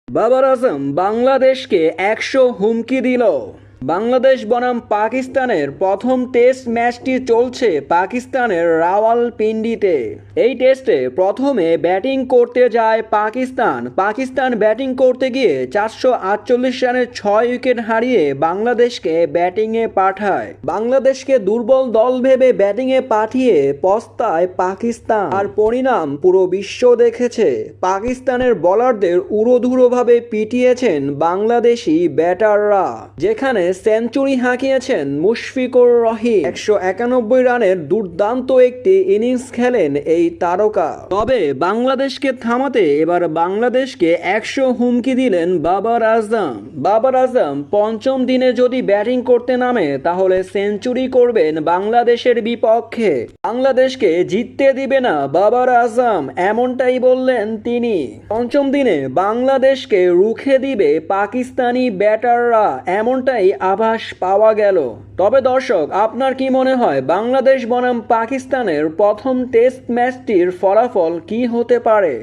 বাবার আজম বাংলাদেশকে ১০০ হুমকি দিল। বাংলাদেশ বনাম পাকিস্তানের প্রথম টেস্ট ম্যাচটি চলছে পাকিস্তানের রাওয়ালপিন্ডিতে। এই টেস্টে প্রথমে ব্যাটিং করতে যায় পাকিস্তান ব্যাটিং করতে গিয়ে ৪৪৮ রানে ৬ উইকেট হারিয়ে বাংলাদেশকে ব্যাটিংয়ে পাঠায়। বাংলাদেশকে দুর্বল দল ভেবে ব্যাটিংয়ে পাঠিয়ে পস্তায় পাকিস্তান, আর পরিণাম পুরো বিশ্ব দেখেছে। পাকিস্তানের বোলারদের উড়োধুড়োভাবে পিটিয়েছেন বাংলাদেশি ব্যাটাররা, যেখানে সেঞ্চুরি হাঁকিয়েছেন মুশফিকুর রহিম। ১৯১ রানের দুর্দান্ত একটি ইনিংস খেলেন এই তারকা। তবে বাংলাদেশকে থামাতে এবার বাংলাদেশকে ১০০ হুমকি দিলেন বাবার আজম পঞ্চম দিনে যদি ব্যাটিং করতে নামে তাহলে সেঞ্চুরি করবেন বাংলাদেশের বিপক্ষে। বাংলাদেশকে জিততে দিবে না বাবার আজম, এমনটাই বললেন তিনি। পঞ্চম দিনে বাংলাদেশকে রুখে দিবে পাকিস্তানি ব্যাটাররা, এমনটাই আভাস পাওয়া গেল। তবে দর্শক, আপনার কি মনে হয় বাংলাদেশ বনাম পাকিস্তানের প্রথম টেস্ট ম্যাচটির ফলাফল কি হতে পারে?